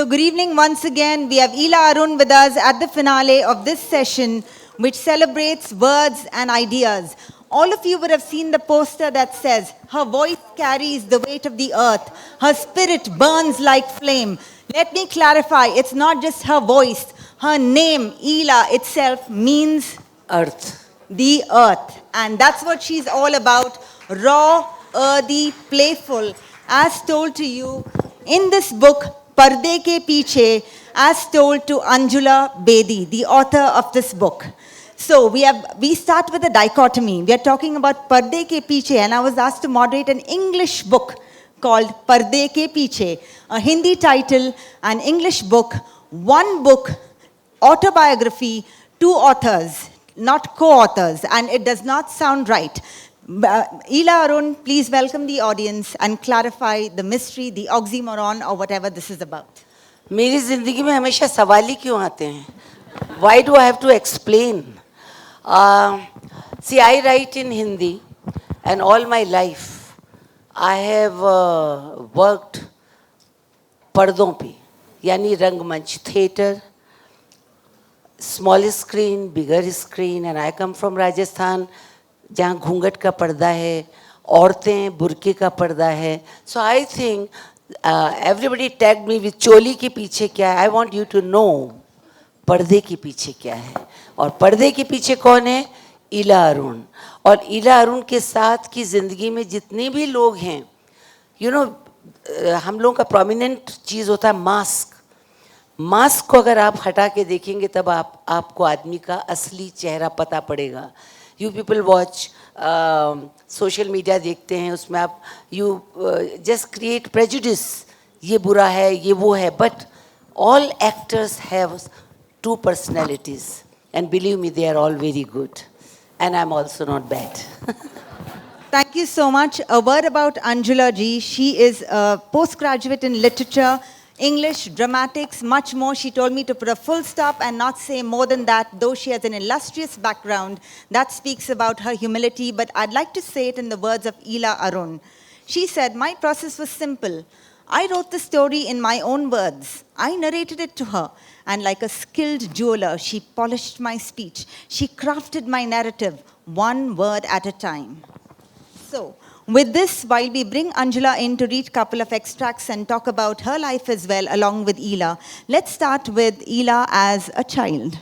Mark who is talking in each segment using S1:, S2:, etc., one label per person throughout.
S1: So good evening once again. We have Ila Arun with us at the finale of this session, which celebrates words and ideas. All of you would have seen the poster that says, her voice carries the weight of the earth. Her spirit burns like flame. Let me clarify, it's not just her voice. Her name, Ila itself, means
S2: Earth.
S1: the earth. And that's what she's all about. Raw, earthy, playful. As told to you in this book, Parde Ke Piche, as told to Anjula Bedi, the author of this book. So we start with a dichotomy. We are talking about Parde Ke Piche, and I was asked to moderate an English book called Parde Ke Piche, a Hindi title, an English book, one book, autobiography, two authors, not co-authors, and it does not sound right. Ila Arun, please welcome the audience and clarify the mystery, the oxymoron, or whatever this is about.
S2: मेरी जिंदगी में हमेशा सवाल ही क्यों आते हैं? Why do I have to explain? See, I write in Hindi, and all my life I have worked पर्दों पे, यानी रंगमंच, theatre, small screen, bigger screen, and I come from Rajasthan, जहाँ घूंघट का पर्दा है, औरतें बुर्के का पर्दा है. So I think everybody tagged me with चोली के पीछे क्या है. I want you to know पर्दे के पीछे क्या है. और पर्दे के पीछे कौन है? इला अरुण. और इला अरुण के साथ की ज़िंदगी में जितने भी लोग हैं, you know, हम लोगों का प्रोमिनेंट चीज़ होता है मास्क. मास्क को अगर आप हटा के देखेंगे तब आपको आदमी का असली चेहरा पता पड़ेगा. You people watch social media देखते हैं, उसमें आप यू जस्ट क्रिएट प्रेजुडिस, ये बुरा है, ये वो है. But all actors have two personalities, and believe me they are all very good, and I am also not bad.
S1: Thank you so much. A word about Anjula ji. She is a postgraduate in literature, English, dramatics, much more. She told me to put a full stop and not say more than that, though she has an illustrious background. That speaks about her humility, but I'd like to say it in the words of Ila Arun. She said, my process was simple. I wrote the story in my own words. I narrated it to her, and like a skilled jeweler, she polished my speech. She crafted my narrative, one word at a time. So, with this, while we bring Anjula in to read a couple of extracts and talk about her life as well, along with Ila, let's start with Ila as a child.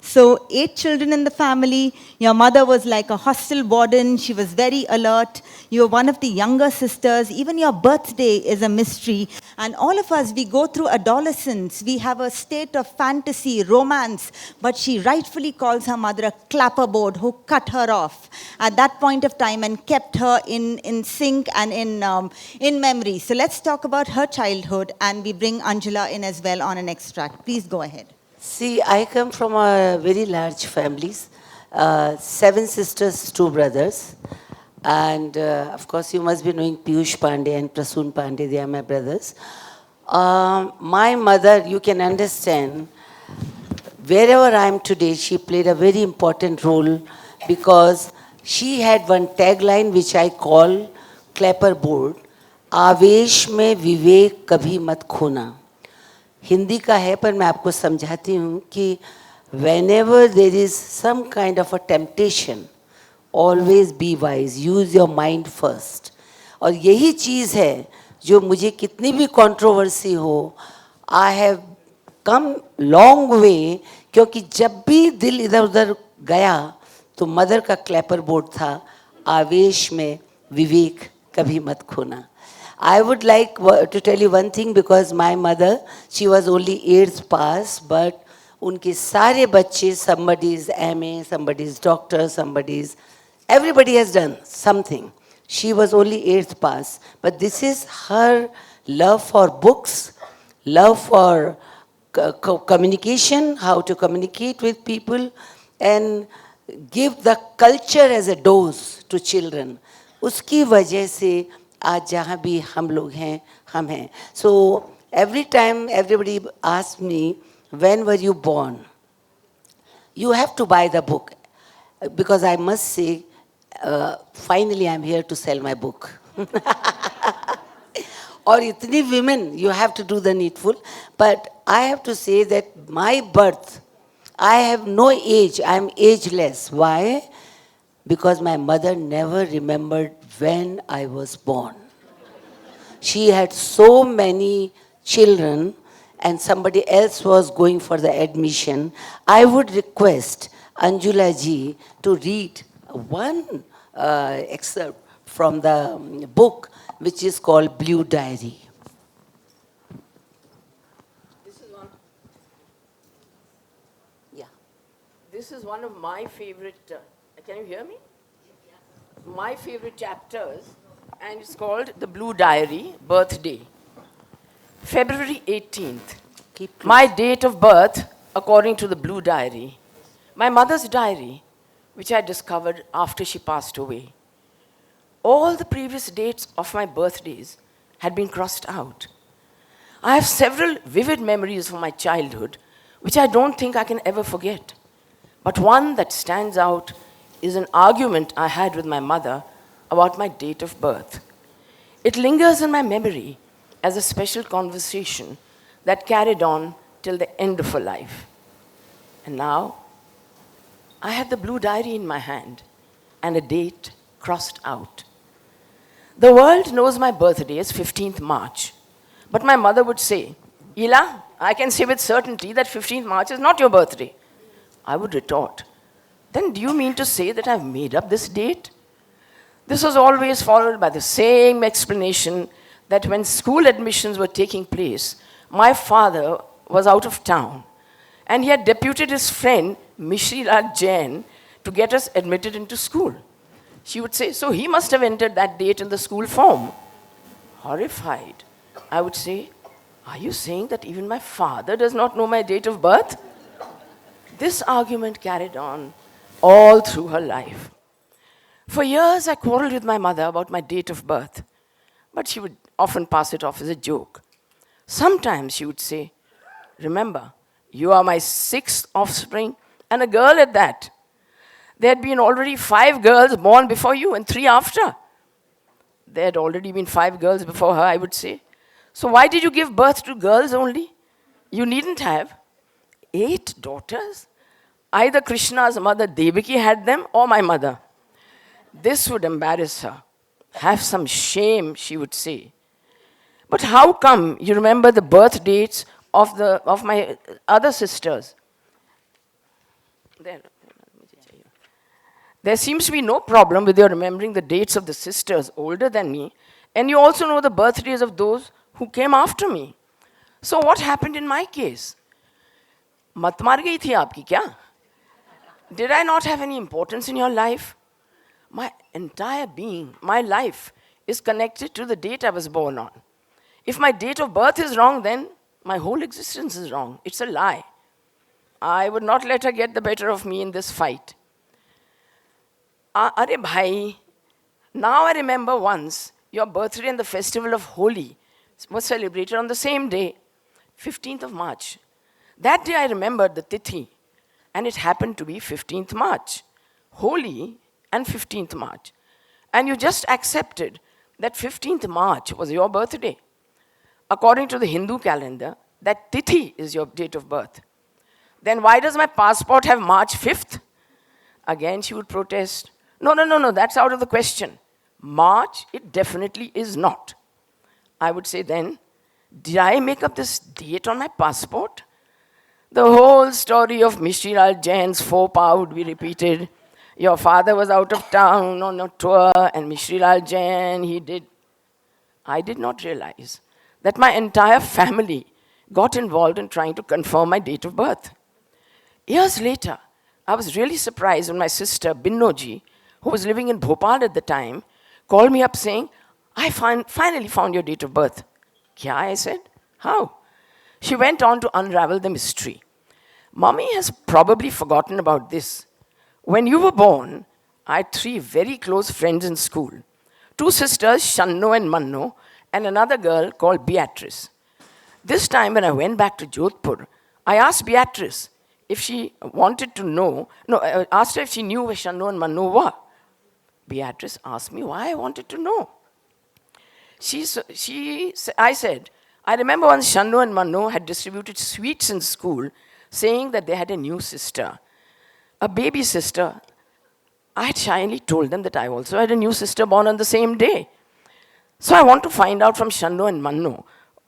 S1: So, 8 children in the family. Your mother was like a hostel warden. She was very alert. You were one of the younger sisters. Even your birthday is a mystery. And all of us, we go through adolescence. We have a state of fantasy, romance. But she rightfully calls her mother a clapperboard who cut her off at that point of time and kept her in sync and in memory. So let's talk about her childhood. And we bring Anjula in as well on an extract. Please go ahead.
S2: See, I come from a very large families, 7 sisters, 2 brothers, and of course you must be knowing Piyush Pandey and Prasoon Pandey, they are my brothers. My mother, you can understand, wherever I am today, she played a very important role because she had one tagline which I call clapperboard, आवेश में विवेक कभी मत खोना. हिंदी का है पर मैं आपको समझाती हूँ कि whenever there is some kind of a temptation, always be wise, use your mind first. और यही चीज़ है जो मुझे कितनी भी कंट्रोवर्सी हो, I have come long way, क्योंकि जब भी दिल इधर उधर गया तो मदर का क्लैपर बोर्ड था, आवेश में विवेक कभी मत खोना. I would like to tell you one thing, because my mother, she was only 8th pass, but उनके सारे बच्चे, somebody is MA, somebody is doctor, somebody is, everybody has done something. She was only 8th pass, but this is her love for books, love for communication, how to communicate with people, and give the culture as a dose to children. उसकी वजह से आज जहाँ भी हम लोग हैं, हम हैं. So every time everybody asks me, when were you born? You have to buy the book, because I must say, finally I'm here to sell my book. or itni women, you have to do the needful. But I have to say that my birth, I have no age, I am ageless. Why? Because my mother never remembered when I was born. She had so many children and somebody else was going for the admission. I would request Anjula ji to read one excerpt from the book which is called Blue Diary.
S3: This is one.
S2: Yeah.
S3: This is one of my favorite. Can you hear me? My favorite chapters, and it's called The Blue Diary, Birthday. February 18th.
S2: Keep
S3: My date of birth, according to the Blue Diary. My mother's diary, which I discovered after she passed away. All the previous dates of my birthdays had been crossed out. I have several vivid memories from my childhood, which I don't think I can ever forget. But one that stands out is an argument I had with my mother about my date of birth. It lingers in my memory as a special conversation that carried on till the end of her life. And now, I had the Blue Diary in my hand and a date crossed out. The world knows my birthday is 15th March, but my mother would say, Ila, I can say with certainty that 15th March is not your birthday. I would retort, then do you mean to say that I've made up this date? This was always followed by the same explanation that when school admissions were taking place, my father was out of town and he had deputed his friend Mishri Lal Jain to get us admitted into school. She would say, so he must have entered that date in the school form. Horrified, I would say, are you saying that even my father does not know my date of birth? This argument carried on all through her life. For years, I quarreled with my mother about my date of birth, but she would often pass it off as a joke. Sometimes she would say, remember, you are my 6th offspring, and a girl at that. There had been already 5 girls born before you and 3 after. There had already been 5 girls before her, I would say. So why did you give birth to girls only? You needn't have. 8 daughters? Either Krishna's mother Devaki had them or my mother. This would embarrass her. Have some shame, she would say. But how come you remember the birth dates of my other sisters? There seems to be no problem with your remembering the dates of the sisters older than me, and you also know the birthdays of those who came after me. So what happened in my case? मत मार गई थी आपकी क्या? Did I not have any importance in your life? My entire being, my life, is connected to the date I was born on. If my date of birth is wrong, then my whole existence is wrong. It's a lie. I would not let her get the better of me in this fight. Are bhai, now I remember once your birthday and the festival of Holi was celebrated on the same day, 15th of March. That day I remembered the Tithi, and it happened to be 15th March. Holi and 15th March. And you just accepted that 15th March was your birthday. According to the Hindu calendar, that Tithi is your date of birth. Then why does my passport have March 5th? Again, she would protest. No, that's out of the question. March, it definitely is not. I would say then, did I make up this date on my passport? The whole story of Mishri Lal Jain's faux pas would be repeated. Your father was out of town on a tour, and Mishri Lal Jain, he did. I did not realize that my entire family got involved in trying to confirm my date of birth. Years later, I was really surprised when my sister, Binnoji, who was living in Bhopal at the time, called me up saying, I finally found your date of birth. Kya? I said, how? She went on to unravel the mystery. Mommy has probably forgotten about this. When you were born, I had 3 very close friends in school. 2 sisters, Shanno and Manno, and another girl called Beatrice. This time when I went back to Jodhpur, I asked Beatrice if she wanted to know, I asked her if she knew where Shanno and Manno were. Beatrice asked me why I wanted to know. I said, I remember once Shannu and Mannu had distributed sweets in school saying that they had a new sister, a baby sister. I had shyly told them that I also had a new sister born on the same day. So I want to find out from Shannu and Mannu,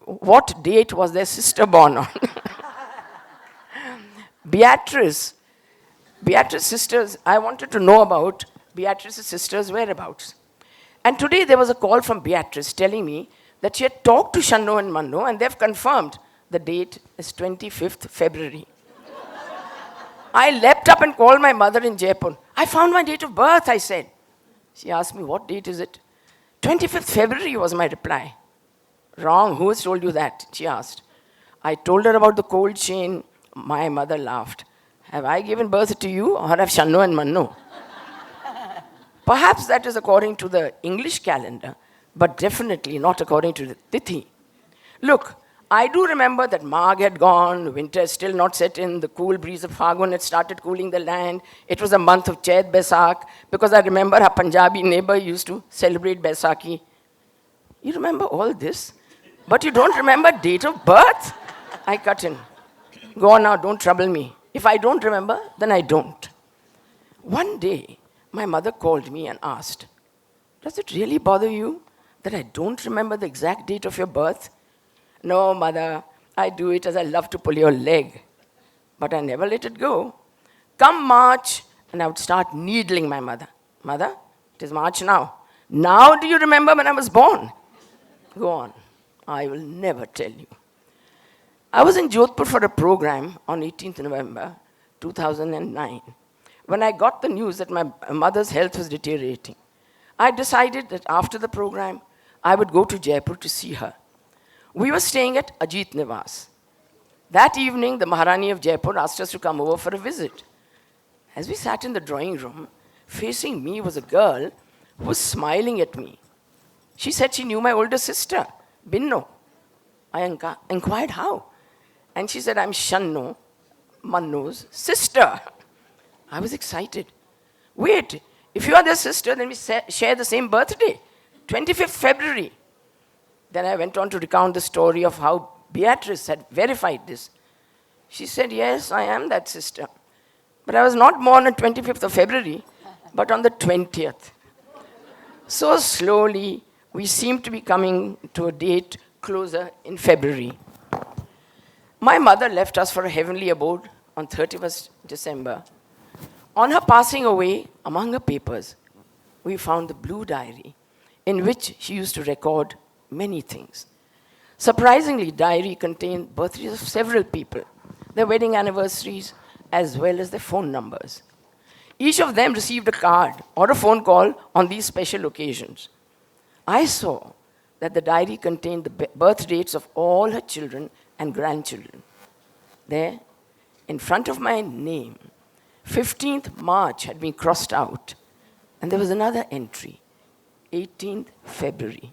S3: what date was their sister born on? Beatrice's sisters, I wanted to know about Beatrice's sisters' whereabouts. And today there was a call from Beatrice telling me that she had talked to Shannu and Mannu and they've confirmed the date is 25th February. I leapt up and called my mother in Jaipur. I found my date of birth, I said. She asked me, what date is it? 25th February was my reply. Wrong, who has told you that? She asked. I told her about the cold chain. My mother laughed. Have I given birth to you or have Shannu and Mannu? Perhaps that is according to the English calendar, but definitely not according to the Tithi. Look, I do remember that Magh had gone, winter is still not set in, the cool breeze of Phagun had started cooling the land. It was a month of Chait Baisakh, because I remember our Punjabi neighbor used to celebrate Baisakhi. You remember all this, but you don't remember date of birth? I cut in. Go on now, don't trouble me. If I don't remember, then I don't. One day, my mother called me and asked, does it really bother you that I don't remember the exact date of your birth? No, mother, I do it as I love to pull your leg. But I never let it go. Come March, and I would start needling my mother. Mother, it is March now. Now do you remember when I was born? Go on. I will never tell you. I was in Jodhpur for a program on 18th November 2009 when I got the news that my mother's health was deteriorating. I decided that after the program, I would go to Jaipur to see her. We were staying at Ajit Nivas. That evening, the Maharani of Jaipur asked us to come over for a visit. As we sat in the drawing room, facing me was a girl who was smiling at me. She said she knew my older sister, Binno. I inquired how. And she said, I'm Shannu, Mannu's sister. I was excited. Wait, if you are their sister, then we share the same birthday, 25th February. Then I went on to recount the story of how Beatrice had verified this. She said, yes, I am that sister. But I was not born on 25th of February, but on the 20th. So slowly, we seemed to be coming to a date closer in February. My mother left us for a heavenly abode on 31st December. On her passing away, among her papers, we found the blue diary in which she used to record many things. Surprisingly, diary contained birthdays of several people, their wedding anniversaries, as well as their phone numbers. Each of them received a card or a phone call on these special occasions. I saw that the diary contained the birth dates of all her children and grandchildren. There, in front of my name, 15th March had been crossed out, and there was another entry, 18th February.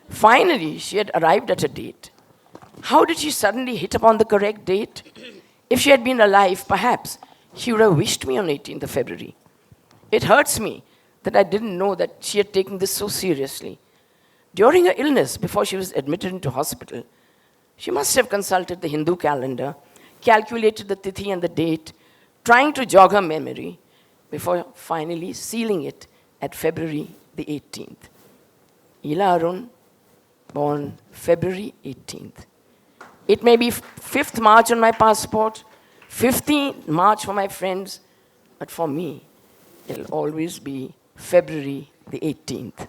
S3: Finally, she had arrived at a date. How did she suddenly hit upon the correct date? If she had been alive, perhaps she would have wished me on 18th of February. It hurts me that I didn't know that she had taken this so seriously. During her illness, before she was admitted into hospital, she must have consulted the Hindu calendar, calculated the tithi and the date, trying to jog her memory before finally sealing it at February the 18th. Ila Arun, born February 18th. It may be 5th March on my passport, 15th March for my friends, but for me, it'll always be February the 18th.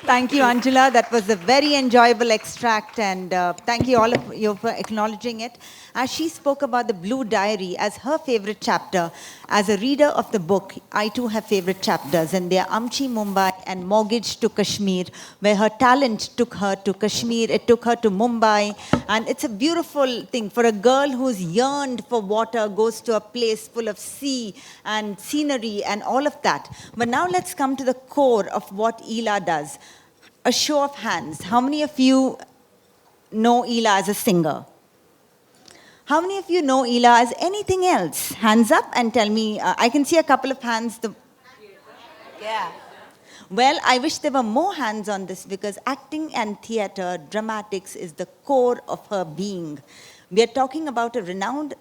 S1: Thank you, Angela. That was a very enjoyable extract, and thank you all of you for acknowledging it. As she spoke about the Blue Diary as her favorite chapter, as a reader of the book, I too have favorite chapters, and they are Amchi, Mumbai, and Mortgage to Kashmir, where her talent took her to Kashmir, it took her to Mumbai, and it's a beautiful thing for a girl who's yearned for water, goes to a place full of sea and scenery and all of that. But now let's come to the core of what Ela does. A show of hands. How many of you know Ela as a singer? How many of you know Ela as anything else? Hands up and tell me. I can see a couple of hands.
S2: Yeah.
S1: Well, I wish there were more hands on this because acting and theatre, dramatics is the core of her being. We are talking about a renowned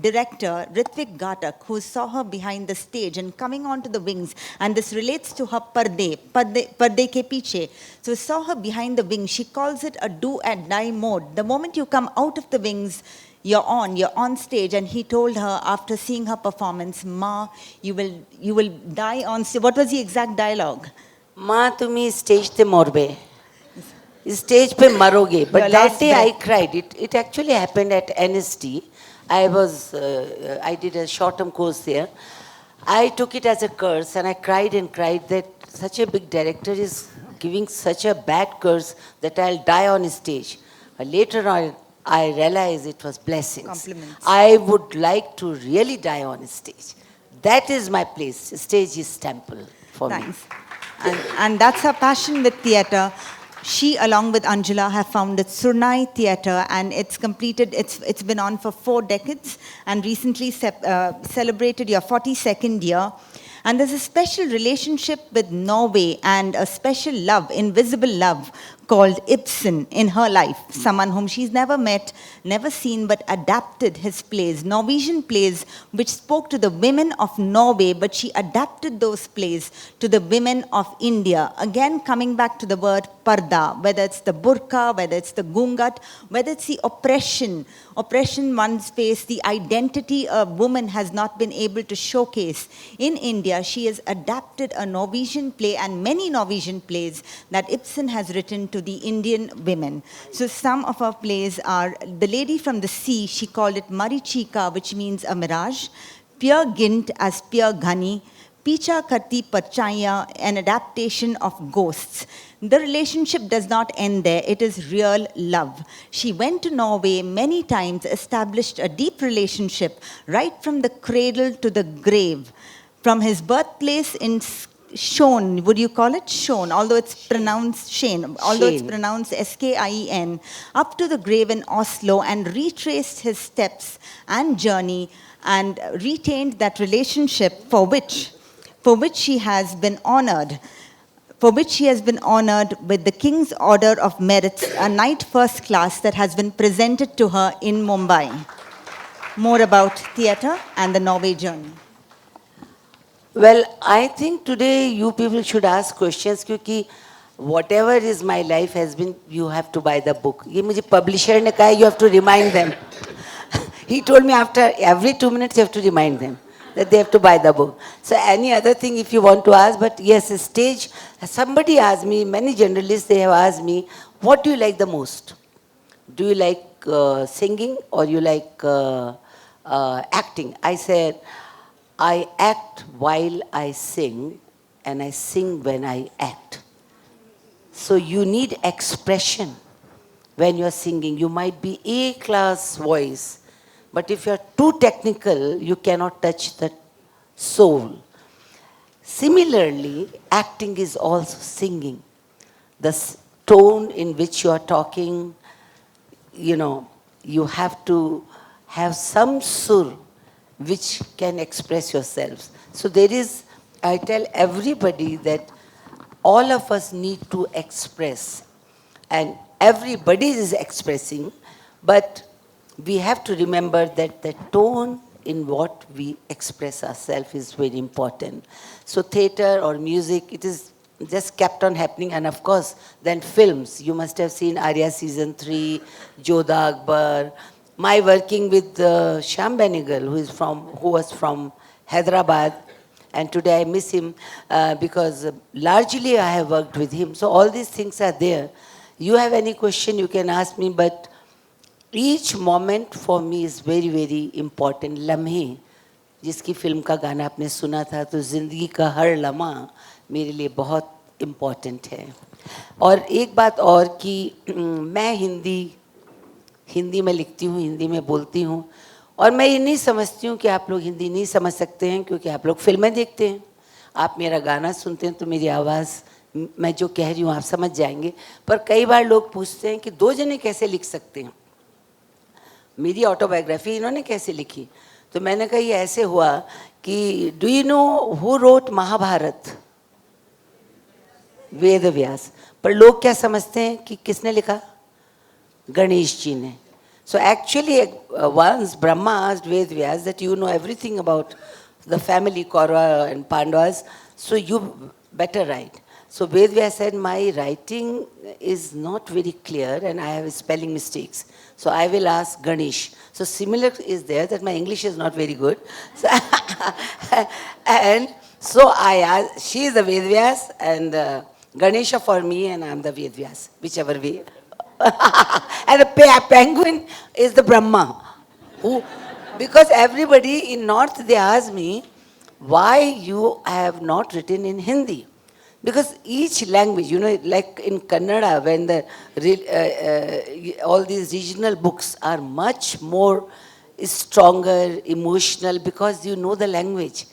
S1: director, Ritvik Ghatak, who saw her behind the stage and coming onto the wings. And this relates to her Parde Ke Piche. So saw her behind the wings. She calls it a do and die mode. The moment you come out of the wings, you're on stage. And he told her after seeing her performance, Ma, you will die on stage. What was the exact dialogue?
S2: माँ तुम्ही stage पे मरबे stage पे मरोगे
S1: Your
S2: but that
S1: last
S2: day I
S1: breath.
S2: cried it actually happened at NST. I did a short term course there. I took it as a curse and I cried and cried that such a big director is giving such a bad curse that I'll die on stage. But later on I realized it was blessings.
S1: Compliments.
S2: I would like to really die on stage. That is my place. Stage is temple for me.
S1: Thanks. And that's her passion with theatre. She, along with Anjula, have founded Surnai Theatre, and it's been on for 4 decades, and recently celebrated your 42nd year. And there's a special relationship with Norway and a special love, invisible love, called Ibsen in her life. Someone whom she's never met, never seen, but adapted his plays, Norwegian plays, which spoke to the women of Norway, but she adapted those plays to the women of India. Again, coming back to the word parda, whether it's the burqa, whether it's the gungat, whether it's the oppression one's face, the identity a woman has not been able to showcase. In India, she has adapted a Norwegian play and many Norwegian plays that Ibsen has written to the Indian women. So some of her plays are The Lady from the Sea, she called it Marichika, which means a mirage, Peer Gynt as Peer Ghani, Picha Karti Parchaya, an adaptation of Ghosts. The relationship does not end there. It is real love. She went to Norway many times, established a deep relationship right from the cradle to the grave. From his birthplace in Skien, would you call it Skien, although it's pronounced Skien, although it's
S2: Skien.
S1: pronounced Skien, up to the grave in Oslo, and retraced his steps and journey and retained that relationship for which she has been honored. With the King's Order of Merit, a Knight First Class that has been presented to her in Mumbai. More about theatre and the Norway journey.
S2: Well, I think today you people should ask questions because whatever is my life has been, you have to buy the book. ये मुझे publisher ने कहा, you have to remind them. He told me after every 2 minutes you have to remind them that they have to buy the book. So any other thing if you want to ask, but yes, a stage, somebody asked me, many journalists, they have asked me, what do you like the most? Do you like singing or you like acting? I said, I act while I sing and I sing when I act. So you need expression when you're singing. You might be A-class voice, but if you're too technical, you cannot touch the soul. Similarly, acting is also singing. The tone in which you are talking, you have to have some sur which can express yourselves. So I tell everybody that all of us need to express. And everybody is expressing, but we have to remember that the tone in what we express ourselves is very important. So theatre or music, it is just kept on happening. And of course, then films. You must have seen Arya Season 3, Jodha Akbar. My working with Shyam Benegal, who was from Hyderabad, and today I miss him because largely I have worked with him. So all these things are there. You have any question, you can ask me, but each moment for me is very, very important. लम्हे, जिसकी film का गाना आपने सुना था, तो जिंदगी का हर लम्हा मेरे लिए बहुत important है. और एक बात और कि मैं हिंदी में लिखती हूँ, हिंदी में बोलती हूँ, और मैं ये नहीं समझती हूँ कि आप लोग हिंदी नहीं समझ सकते हैं क्योंकि आप लोग फिल्में देखते हैं. आप मेरा गाना सुनते हैं तो मेरी आवाज़, मैं जो कह रही हूँ आप समझ जाएंगे. पर कई बार लोग पूछते हैं कि 2 जने कैसे लिख सकते हैं. मेरी ऑटोबायोग्राफी इन्होंने कैसे लिखी? तो मैंने कहा ये ऐसे हुआ कि do you know who wrote Mahabharata? Ved Vyas. पर लोग क्या समझते हैं कि किसने लिखा? गणेश जी ने. So actually, once Brahma asked Ved Vyas that you know everything about the family Kaurava and Pandavas, so you better write. So Ved Vyas said, my writing is not very clear and I have spelling mistakes. So I will ask Ganesh. So similar is there that my English is not very good. So and so I asked, she is the Ved Vyas and Ganesha for me and I am the Ved Vyas, whichever way. And the penguin is the Brahma. Who, because everybody in North, they ask me, why you have not written in Hindi? Because each language, you know, like in Kannada, when all these regional books are much more stronger, emotional, because you know the language,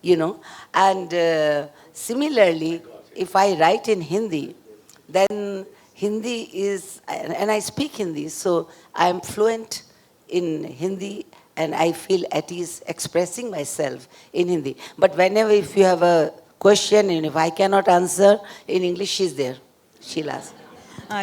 S2: you know. And similarly, if I write in Hindi, then Hindi is, and I speak Hindi, so I am fluent in Hindi and I feel at ease expressing myself in Hindi. But whenever if you have a question and if I cannot answer in English, she's there. She'll ask.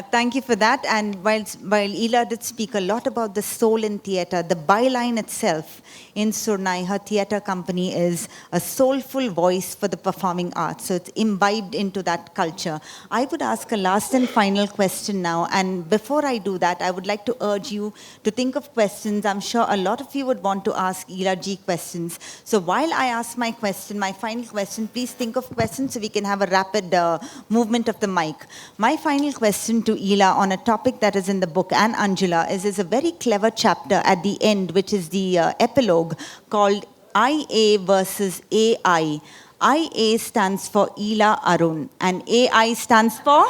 S1: Thank you for that. And while Ela did speak a lot about the soul in theatre, the byline itself in Surnai, her theatre company, is a soulful voice for the performing arts. So it's imbibed into that culture. I would ask a last and final question now. And before I do that, I would like to urge you to think of questions. I'm sure a lot of you would want to ask Ela Ji questions. So while I ask my question, my final question, please think of questions so we can have a rapid movement of the mic. My final question to Ela on a topic that is in the book and Anjula is a very clever chapter at the end, which is the epilogue called IA versus AI. IA stands for Ela Arun and AI stands for?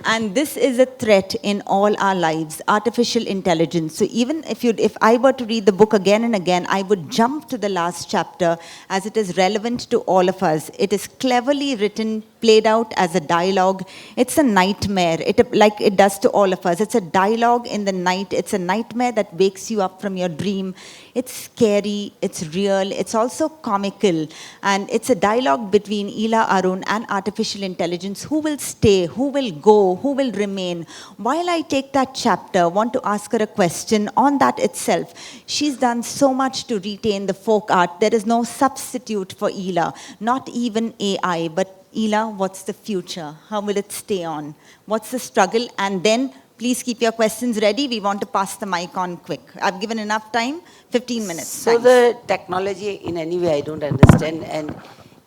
S1: And this is a threat in all our lives, artificial intelligence. So even if I were to read the book again and again, I would jump to the last chapter as it is relevant to all of us. It is cleverly written, played out as a dialogue. It's a nightmare, like it does to all of us. It's a dialogue in the night. It's a nightmare that wakes you up from your dream. It's scary, it's real, it's also comical. And it's a dialogue between Ela Arun and artificial intelligence. Who will stay? Who will go? Who will remain? While I take that chapter, I want to ask her a question on that itself. She's done so much to retain the folk art. There is no substitute for Ela, not even AI. But Ela, what's the future? How will it stay on? What's the struggle? And then please keep your questions ready. We want to pass the mic on quick. I've given enough time, 15 minutes.
S2: So
S1: Thanks.
S2: the technology in any way I don't understand, and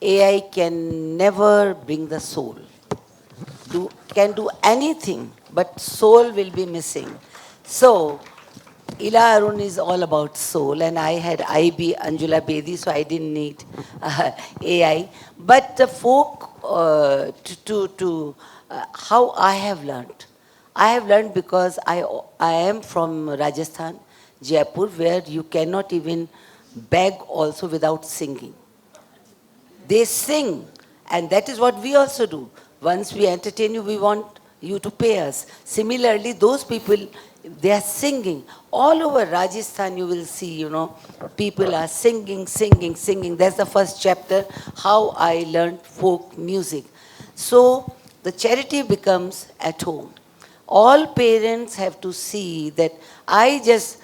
S2: AI can never bring the soul. Can do anything, but soul will be missing. So Ela Arun is all about soul, and I had IB Anjula Bedi, so I didn't need AI. But the folk, how I have learned because I am from Rajasthan, Jaipur, where you cannot even beg also without singing. They sing, and that is what we also do. Once we entertain you, we want you to pay us. Similarly, those people, they are singing. All over Rajasthan, you will see, you know, people are singing, singing, singing. That's the first chapter, how I learned folk music. So the charity becomes at home. All parents have to see that. I just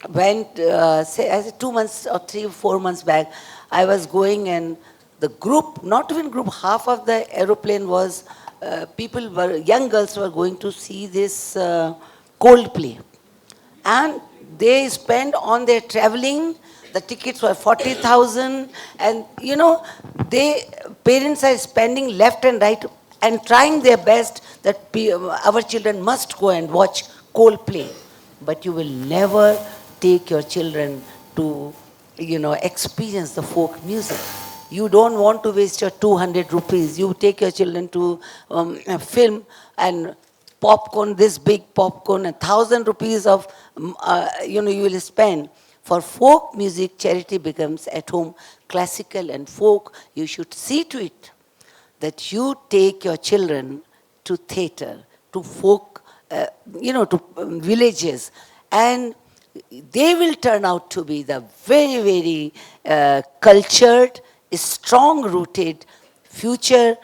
S2: went, say 2 months or 3 or 4 months back, I was going, and the group, not even group, half of the aeroplane was, young girls were going to see this Coldplay. And they spend on their traveling, the tickets were 40,000, and you know, parents are spending left and right and trying their best that our children must go and watch Coldplay. But you will never take your children to, you know, experience the folk music. You don't want to waste your 200 rupees. You take your children to a film and popcorn, this big popcorn, 1,000 rupees of, you know, you will spend. For folk music, charity becomes at home. Classical and folk, you should see to it that you take your children to theatre, to folk, you know, to villages, and they will turn out to be the very, very cultured, strong-rooted, future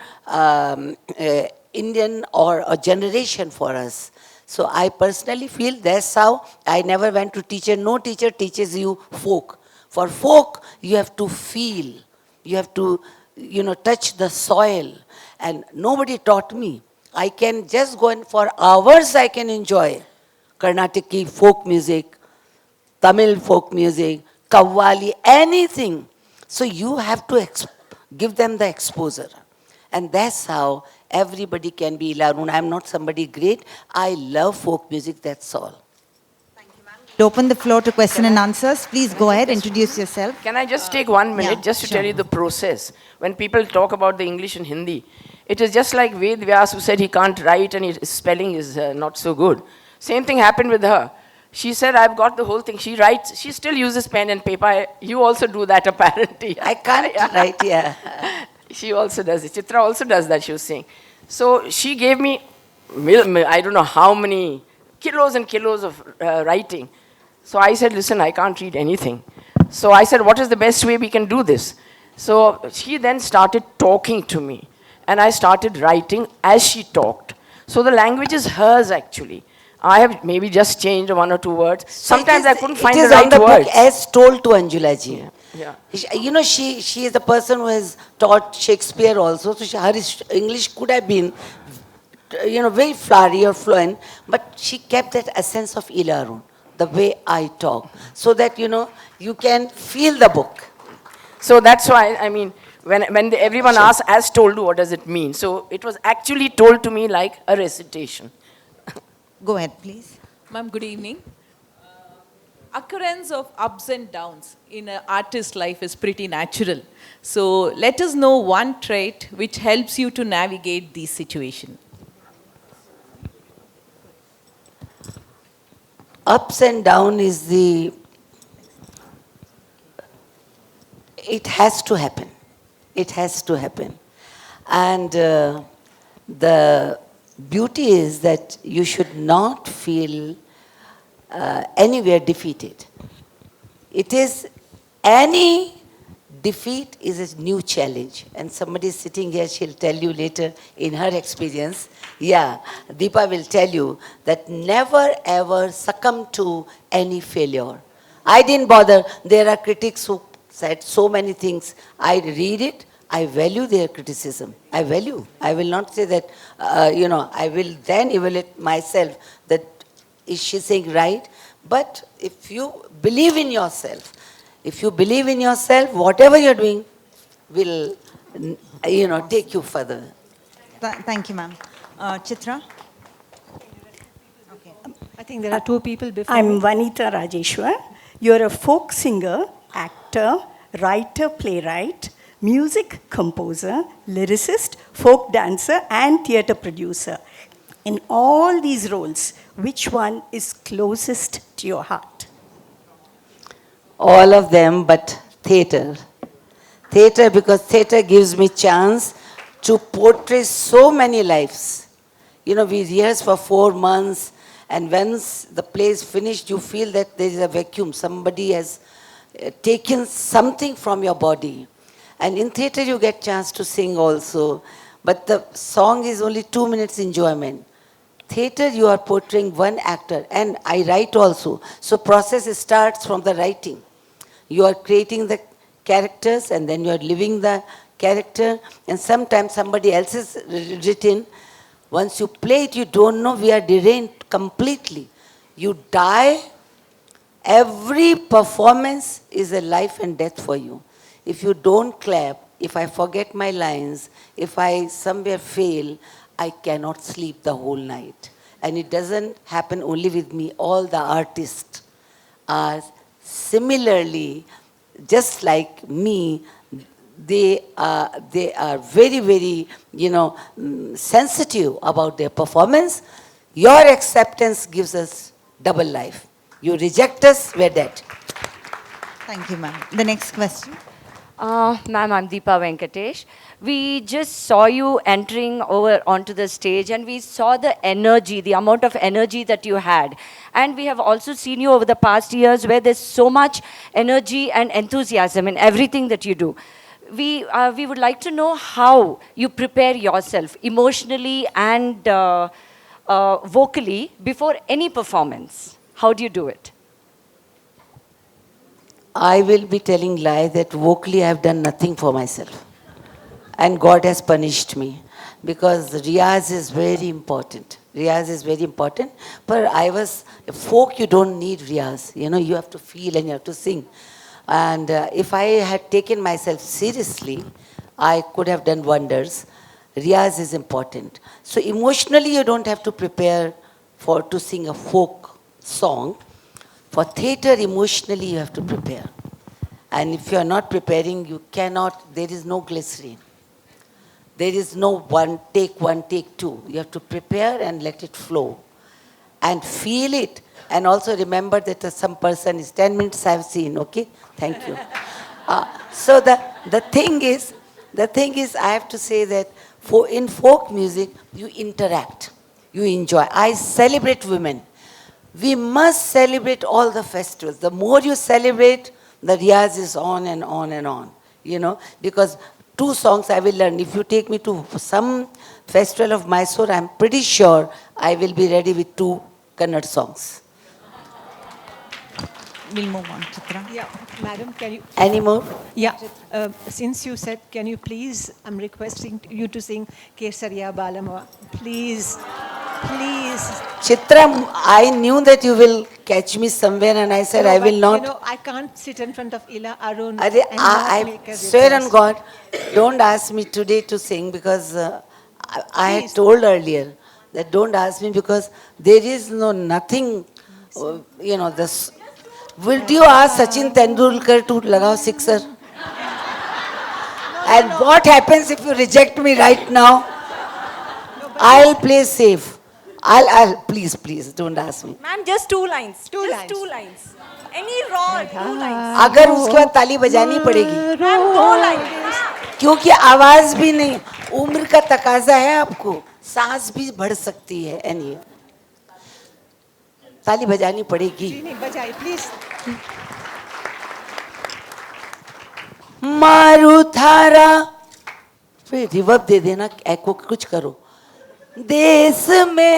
S2: Indian or a generation for us. So I personally feel that's how I never went to teacher. No teacher teaches you folk. For folk, you have to feel. You have to, touch the soil. And nobody taught me. I can just go and for hours I can enjoy Carnatic folk music, Tamil folk music, Kavali, anything. So you have to give them the exposure. And that's how everybody can be Ilarun. I'm not somebody great. I love folk music, that's all.
S1: We'll open the floor to question and answers. Please go ahead, introduce yourself.
S3: Can I just take 1 minute
S1: yeah,
S3: just to
S1: sure.
S3: tell you the process? When people talk about the English and Hindi, it is just like Ved Vyas who said he can't write and his spelling is not so good. Same thing happened with her. She said, I've got the whole thing. She writes, she still uses pen and paper. You also do that apparently.
S2: I can't write, yeah.
S3: She also does it. Chitra also does that, she was saying. So she gave me, I don't know how many kilos and kilos of writing. So I said, listen, I can't read anything. So I said, what is the best way we can do this? So she then started talking to me. And I started writing as she talked. So the language is hers actually. I have maybe just changed 1 or 2 words. Sometimes I couldn't find the
S2: It is
S3: right
S2: on the
S3: words.
S2: book as told to Anjula ji.
S3: Yeah.
S2: She is the person who has taught Shakespeare also. So her English could have been, very flowery or fluent, but she kept that essence of Ilarun, the way I talk, so that, you can feel the book.
S3: So that's why, I mean, when everyone asks, as told, what does it mean? So it was actually told to me like a recitation.
S1: Go ahead, please.
S4: Ma'am, good evening. Occurrence of ups and downs in an artist's life is pretty natural. So let us know one trait which helps you to navigate these situations.
S2: Ups and down is it has to happen. It has to happen. And the beauty is that you should not feel anywhere defeated. It is, any defeat is a new challenge. And somebody sitting here, she'll tell you later in her experience, yeah, Deepa will tell you that never ever succumb to any failure. I didn't bother. There are critics who said so many things. I read it. I value their criticism. I value. I will not say that, I will then evaluate myself that is she saying right? But if you believe in yourself, whatever you're doing will, take you further.
S1: Thank you, ma'am. Chitra? Okay.
S5: I think there are 2 people before
S6: I'm
S5: me.
S6: Vanita Rajeshwar. You're a folk singer, actor, writer, playwright, music composer, lyricist, folk dancer, and theatre producer. In all these roles, which one is closest to your heart?
S2: All of them, but theatre. Theatre, because theatre gives me chance to portray so many lives. We rehearse for 4 months, and once the play is finished, you feel that there is a vacuum. Somebody has taken something from your body. And in theatre, you get chance to sing also. But the song is only 2 minutes enjoyment. Theatre, you are portraying one actor, and I write also. So process starts from the writing. You are creating the characters, and then you are living the character, and sometimes somebody else is written. Once you play it, you don't know, we are deranged completely. You die. Every performance is a life and death for you. If you don't clap, if I forget my lines, if I somewhere fail, I cannot sleep the whole night. And it doesn't happen only with me. All the artists are similarly, just like me, they are very, very, sensitive about their performance. Your acceptance gives us double life. You reject us, we're dead.
S1: Thank you, ma'am. The next question.
S7: Ma'am, I'm Deepa Venkatesh. We just saw you entering over onto the stage, and we saw the energy, the amount of energy that you had. And we have also seen you over the past years where there's so much energy and enthusiasm in everything that you do. we would like to know how you prepare yourself emotionally and vocally before any performance. How do you do it?
S2: I will be telling lie that vocally I have done nothing for myself. And God has punished me because Riyaz is very important. Riyaz is very important. But folk you don't need Riyaz. You know, you have to feel and you have to sing. And if I had taken myself seriously, I could have done wonders. Riyaz is important. So emotionally you don't have to prepare to sing a folk song. For theatre, emotionally you have to prepare. And if you are not preparing, you cannot, there is no glycerin. There is no one, take two. You have to prepare and let it flow. And feel it. And also remember that some person is 10 minutes I have seen, okay? Thank you. So the thing is, I have to say that in folk music, you interact. You enjoy. I celebrate women. We must celebrate all the festivals. The more you celebrate, the riyaz is on and on and on. You know, because 2 songs I will learn. If you take me to some festival of Mysore, I'm pretty sure I will be ready with 2 Kannada songs.
S1: We'll move on, Chitra.
S5: Yeah, madam, can you?
S2: Any more?
S5: Yeah, since you said, can you please, I'm requesting you to sing Kesariya Balama. Please, please.
S2: Chitra, I knew that you will catch me somewhere and I said
S5: No,
S2: I
S5: but,
S2: will not.
S5: You know, I can't sit in front of Ila Arun
S2: I
S5: and not make a
S2: swear on
S5: request.
S2: God, don't ask me today to sing because I had
S5: Please.
S2: told earlier that don't ask me because there is nothing, you know, this. Will you ask Sachin Tendulkar to lagao sixer? And what happens if you reject me right now? I'll play safe. Please, don't ask me.
S8: Ma'am, just 2 lines.
S5: Two
S8: just
S5: lines.
S8: 2 lines. Any raw, 2 lines.
S2: अगर उसके बाद ताली बजानी पड़ेगी
S8: Ma'am, 2 lines.
S2: क्योंकि आवाज भी नहीं, उम्र का तकाजा है आपको, सांस भी बढ़ सकती है एनी ताली बजानी पड़ेगी.
S5: जी नहीं, बजाइए, प्लीज.
S2: मारू थारा फिर रिवर्ब दे देना, एको कुछ करो. देश में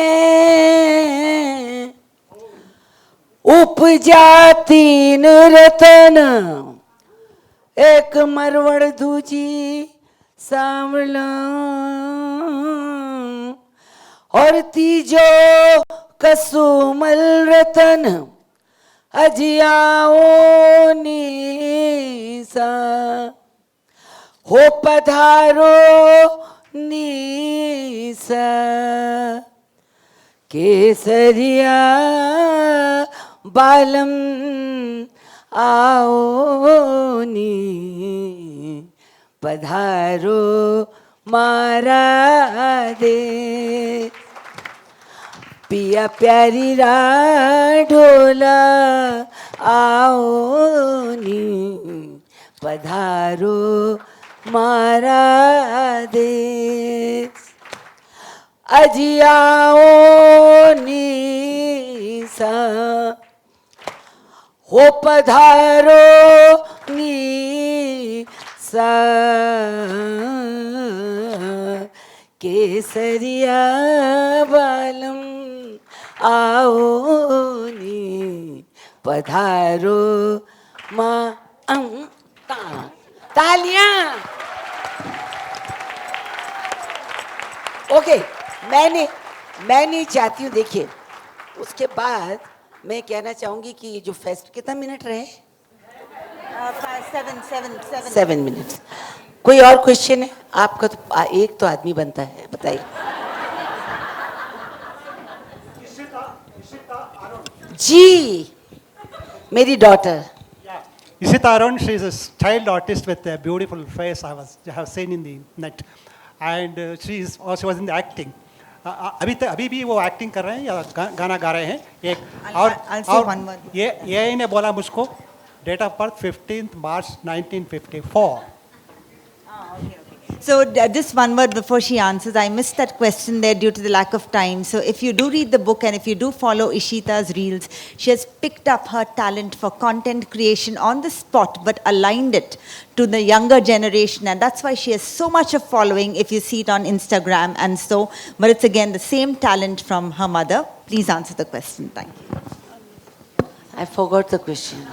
S2: उपजा 3 रतन, एक मरवड़ दूजी सांवला और तीजो कसुमल रतन अजियाओ नीसा हो पधारो नीसा केसरिया बालम आओ नी पधारो मारा दे पिया प्यारी ढोला आओ नी पधारो मारा देश अजियाओ नीसा हो पधारो नीसा केसरिया बालम आओ नी पधारो माँ तालियां. ओके, मैं नहीं चाहती हूँ. देखिए, उसके बाद मैं कहना चाहूंगी कि जो फेस्ट कितना मिनट रहे? 7 मिनट्स. कोई और क्वेश्चन है आपका? तो एक तो आदमी बनता है, बताइए. जी, मेरी daughter.
S9: Ishita Arun, she is a child artist with a beautiful face. I have seen in the net, and she was in the acting. अभी भी वो एक्टिंग कर रहे हैं या गाना गा रहे हैं एक.
S1: I'll say one word.
S9: ये ने बोला मुझको date of birth 15th March 1954.
S1: Okay. So just one word before she answers. I missed that question there due to the lack of time. So if you do read the book and if you do follow Ishita's reels, she has picked up her talent for content creation on the spot, but aligned it to the younger generation. And that's why she has so much of following if you see it on Instagram and so. But it's again the same talent from her mother. Please answer the question. Thank you.
S2: I forgot the question.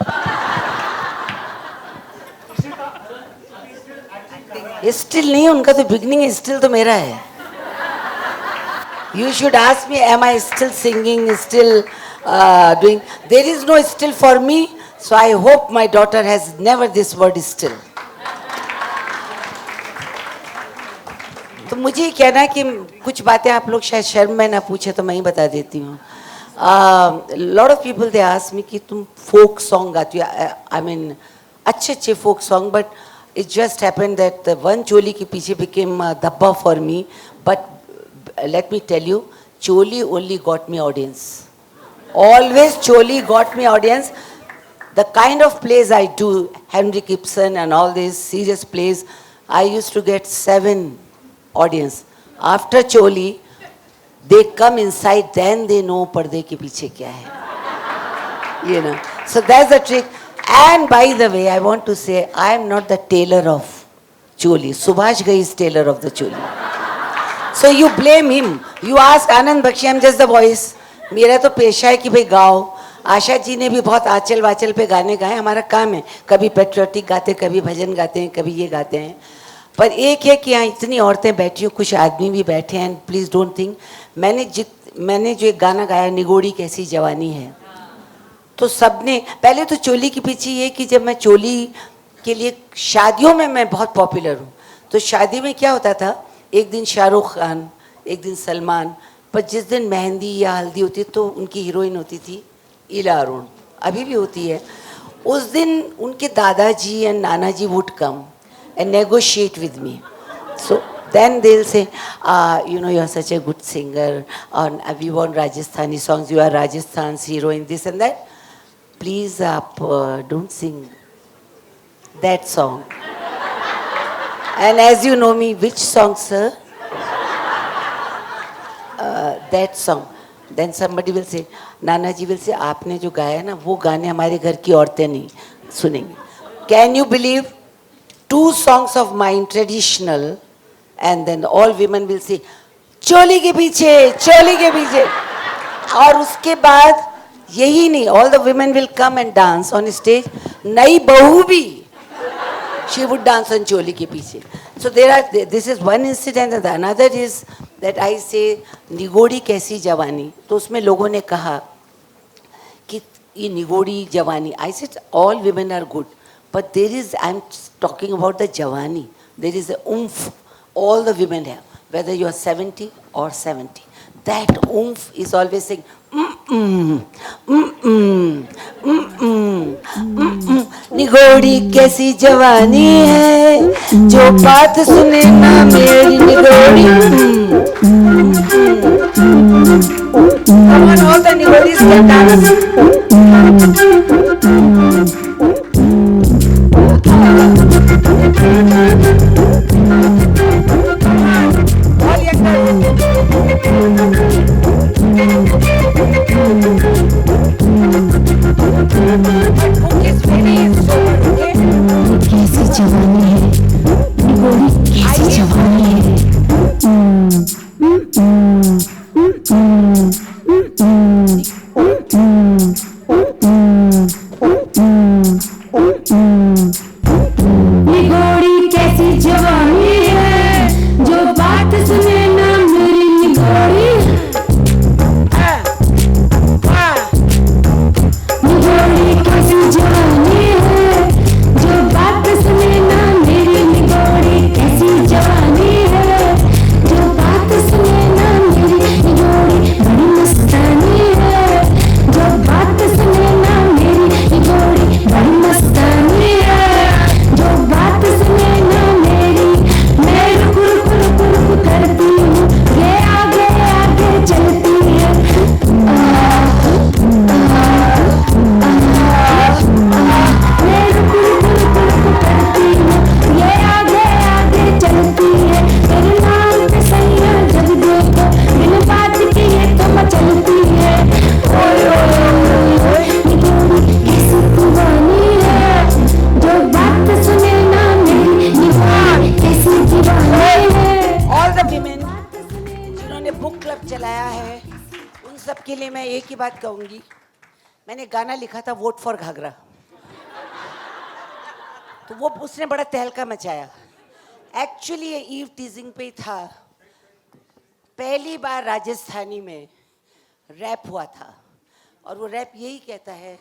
S2: Still नहीं, उनका तो beginning है, still तो मेरा है. You should ask me, am I still singing, still doing? There is no still for me, so I hope my daughter has never this word still. तो मुझे कहना है कि कुछ बातें आप लोग शायद शर्म में ना पूछे तो मैं ही बता देती हूँ. Lot of people they ask me कि तुम folk song गाती हो. I mean अच्छे folk song, but it just happened that the one Choli के पीछे became dabba for me. But let me tell you, Choli only got me audience. Always Choli got me audience. The kind of plays I do, Henry Gibson and all these serious plays, I used to get 7 audience. After Choli, they come inside, then they know पर्दे के पीछे क्या है. You know. So that's the trick. And by the way, I want to say, I am not the tailor of Choli. Subhash Ghai is tailor of the Choli. So you blame him. You ask Anand Bakshi, I'm just the voice. मेरा तो पेशा है कि भाई गाओ. आशा जी ने भी बहुत आंचल वाचल पे गाने गाए. हमारा काम है. कभी पेट्रियोटिक गाते, कभी भजन गाते हैं, कभी ये गाते हैं. पर एक है कि यहाँ इतनी औरतें बैठी हो, कुछ आदमी भी बैठे हैं. प्लीज डोंट थिंक मैंने जो एक गाना गाया, निगोड़ी कैसी जवानी है, तो सबने पहले तो चोली के पीछे ये कि जब मैं चोली के लिए शादियों में मैं बहुत पॉपुलर हूँ. तो शादी में क्या होता था, एक दिन शाहरुख खान, एक दिन सलमान, पर जिस दिन मेहंदी या हल्दी होती तो उनकी हीरोइन होती थी इला अरुण, अभी भी होती है. उस दिन उनके दादाजी एंड नाना जी would come and negotiate with me. So then they'll say, you know, you are such a good singer, we want Rajasthani songs, you are Rajasthan's heroine, this and that. Please don't sing that song. And as you know me, which song, sir? That song. Then somebody will say, Nana ji will say, आपने जो गाया ना, वो गाने हमारे घर की औरतें नहीं सुनेंगी. Can you believe? 2 songs of mine, traditional, and then all women will say, चोली के पीछे. और उसके बाद यही नहीं, all the women will come and dance on stage. नई बहू भी, she would dance on चोली के पीछे. So this is one incident, and the another is that I say, निगोड़ी कैसी जवानी. तो उसमें लोगों ने कहा कि ये निगोड़ी जवानी. I said, all women are good. But there is, I'm talking about the Javani. There is a oomph all the women have, whether you are 70 or 70. That oomph is always saying, निगोड़ी कैसी जवानी है, जो बात सुने ना मेरी निगोड़ी. Come on, all the निगोड़ीज can dance.
S10: कैसी जवानी है, निगोड़ी कैसी जवानी है. निगोड़ी कैसी जवानी है, जो बात सुने ना मेरी निगोड़ी. निगोड़ी कैसी जवानी है, जो बात सुने ना मेरी निगोड़ी कैसी जवानी है, जो बात सुने ना मेरी निगोड़ी. बड़ी
S2: बुक क्लब चलाया है, उन सब के लिए मैं एक ही बात कहूँगी. मैंने गाना लिखा था वोट फॉर घाघरा, तो वो उसने बड़ा तहलका मचाया. एक्चुअली ये ईव टीजिंग पे ही था. पहली बार राजस्थानी में रैप हुआ था और वो रैप यही कहता है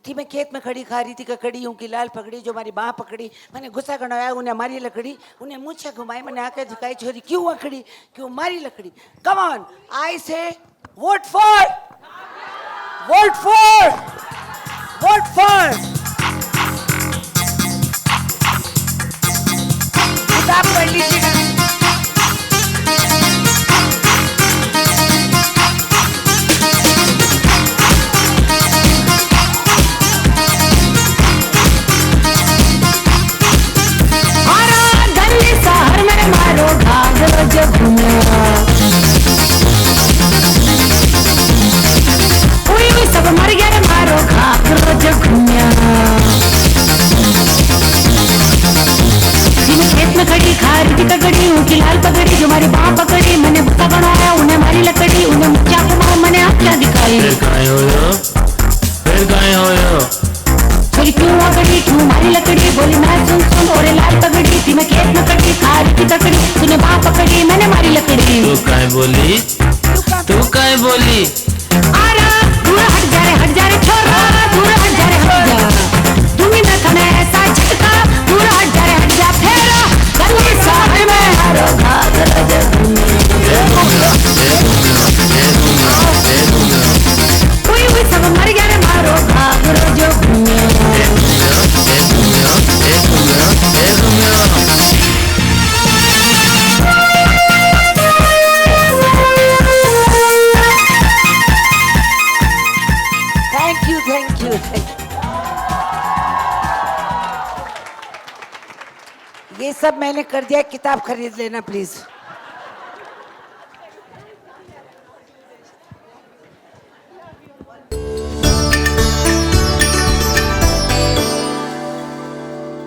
S2: कि मैं खेत में खड़ी खा रही थी ककड़ी हूँ कि लाल पकड़ी जो हमारी बाँह पकड़ी मैंने गुस्सा गड़ाया उन्हें मारी लकड़ी उन्हें मूछें घुमाई मैंने आकर झुकाई छोरी क्यों अकड़ी क्यों मारी लकड़ी. कम ऑन आई से vote for vote for vote for. किताब पढ़ लीजिएगा.
S10: मारो घाघरा जब कोई सब मर गया मारो घाघरा जब खेत में खड़ी खा रही थी ककड़ी उनकी लाल पकड़ी जो हमारी बाँह पकड़ी मैंने बुक्का बनाया उन्हें मारी लकड़ी उन्हें मुख्या को मैंने आँखें दिखाई. फिर गाय हो छोरी क्यों अकड़ी क्यों मारी लकड़ी बोली मैं सुन और लाल पगड़ी थी मैं खेत में कटी खा रही थी ककड़ी तूने बाँह पकड़ी मैंने मारी लकड़ी. तू काय बोली आ रहा दूर हट जा रे छोरा दूर हट जा तुम्हें न था ऐसा झटका दूर हट जा फेरा गली साहब में मारो घाघरा जब कोई सब मर गया रे मारो घाघरा जब.
S2: Thank you. ये सब मैंने कर दिया. किताब खरीद लेना प्लीज.